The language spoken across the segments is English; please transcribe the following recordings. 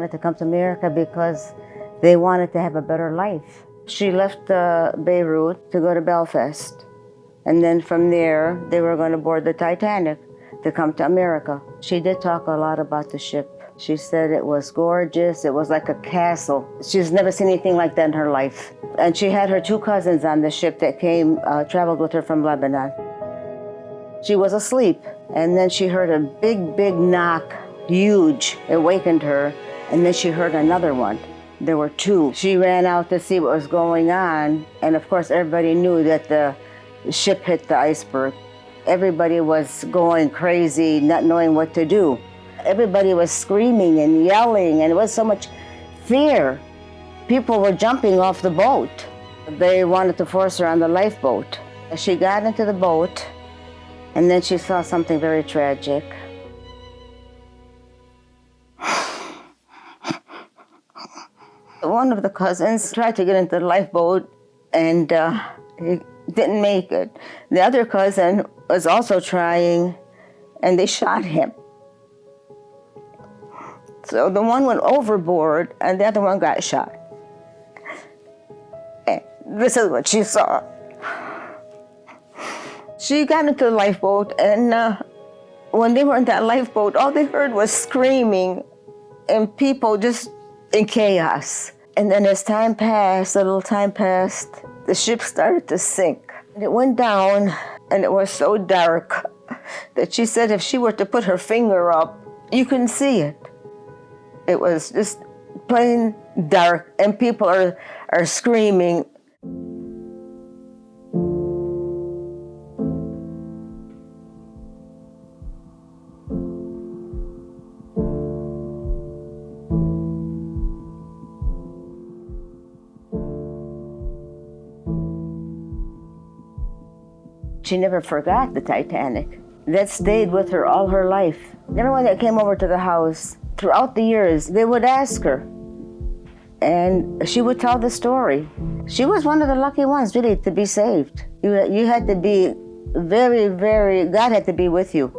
wanted to come to America because they wanted to have a better life. She left Beirut to go to Belfast. And then from there, they were going to board the Titanic to come to America. She did talk a lot about the ship. She said it was gorgeous. It was like a castle. She's never seen anything like that in her life. And she had her two cousins on the ship that traveled with her from Lebanon. She was asleep, and then she heard a big, big knock, huge. It wakened her, and then she heard another one. There were two. She ran out to see what was going on, and of course everybody knew that the ship hit the iceberg. Everybody was going crazy, not knowing what to do. Everybody was screaming and yelling, and it was so much fear. People were jumping off the boat. They wanted to force her on the lifeboat. She got into the boat, and then she saw something very tragic. One of the cousins tried to get into the lifeboat, and he didn't make it. The other cousin was also trying, and they shot him. So the one went overboard, and the other one got shot. And this is what she saw. She got into the lifeboat, and when they were in that lifeboat, all they heard was screaming and people just in chaos. And then as time passed, a little time passed, the ship started to sink. And it went down, and it was so dark that she said if she were to put her finger up, you couldn't see it. It was just plain dark, and people are screaming. She never forgot the Titanic. That stayed with her all her life. Everyone that came over to the house, throughout the years, they would ask her, and she would tell the story. She was one of the lucky ones, really, to be saved. You had to be very, very, God had to be with you.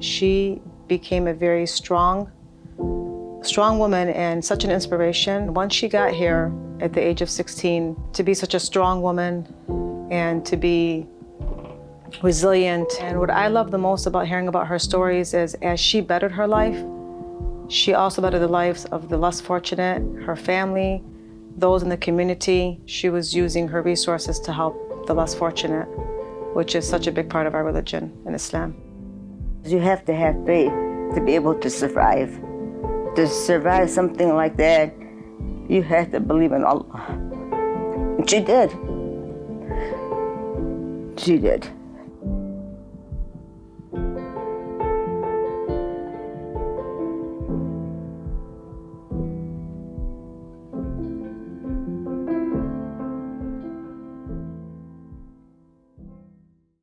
She became a very strong woman and such an inspiration. Once she got here at the age of 16, to be such a strong woman and to be resilient. And what I love the most about hearing about her stories is as she bettered her life, she also bettered the lives of the less fortunate, her family, those in the community. She was using her resources to help the less fortunate, which is such a big part of our religion in Islam. You have to have faith to be able to survive. To survive something like that, you have to believe in Allah. She did. She did.